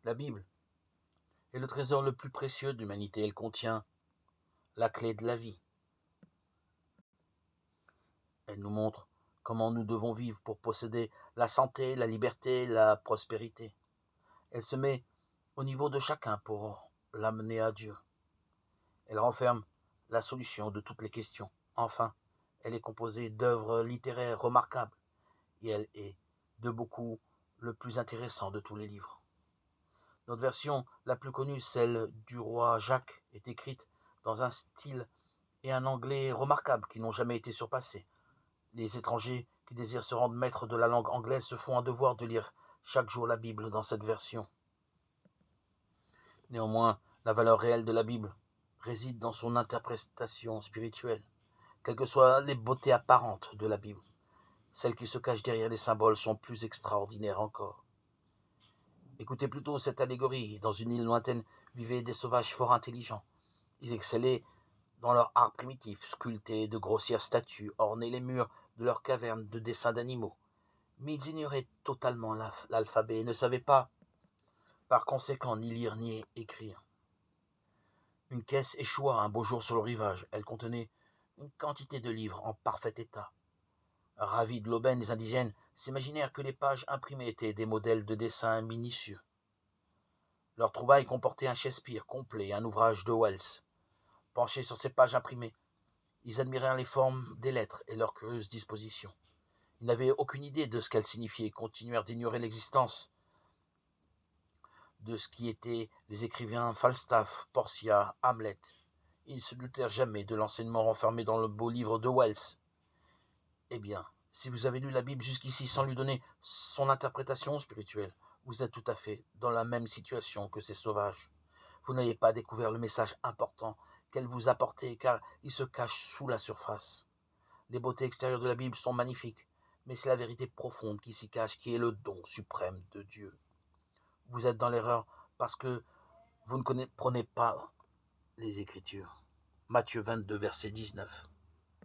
La Bible est le trésor le plus précieux de l'humanité. Elle contient la clé de la vie. Elle nous montre comment nous devons vivre pour posséder la santé, la liberté, la prospérité. Elle se met au niveau de chacun pour l'amener à Dieu. Elle renferme la solution de toutes les questions. Enfin, elle est composée d'œuvres littéraires remarquables et elle est de beaucoup le plus intéressant de tous les livres. Notre version la plus connue, celle du roi Jacques, est écrite dans un style et un anglais remarquables qui n'ont jamais été surpassés. Les étrangers qui désirent se rendre maîtres de la langue anglaise se font un devoir de lire chaque jour la Bible dans cette version. Néanmoins, la valeur réelle de la Bible réside dans son interprétation spirituelle. Quelles que soient les beautés apparentes de la Bible, celles qui se cachent derrière les symboles sont plus extraordinaires encore. Écoutez plutôt cette allégorie. Dans une île lointaine vivaient des sauvages fort intelligents. Ils excellaient dans leur art primitif, sculptaient de grossières statues, ornaient les murs de leurs cavernes de dessins d'animaux. Mais ils ignoraient totalement l'alphabet et ne savaient pas, par conséquent, ni lire ni écrire. Une caisse échoua un beau jour sur le rivage. Elle contenait une quantité de livres en parfait état. Ravis de l'aubaine, les indigènes s'imaginèrent que les pages imprimées étaient des modèles de dessins minutieux. Leur trouvaille comportait un Shakespeare complet et un ouvrage de Wells. Penchés sur ces pages imprimées, ils admirèrent les formes des lettres et leur curieuse disposition. Ils n'avaient aucune idée de ce qu'elles signifiaient et continuèrent d'ignorer l'existence de ce qui étaient les écrivains Falstaff, Portia, Hamlet. Ils ne se doutèrent jamais de l'enseignement renfermé dans le beau livre de Wells. Eh bien, si vous avez lu la Bible jusqu'ici sans lui donner son interprétation spirituelle, vous êtes tout à fait dans la même situation que ces sauvages. Vous n'avez pas découvert le message important qu'elle vous apportait, car il se cache sous la surface. Les beautés extérieures de la Bible sont magnifiques, mais c'est la vérité profonde qui s'y cache, qui est le don suprême de Dieu. Vous êtes dans l'erreur parce que vous ne comprenez pas les Écritures. Matthieu 22, verset 19.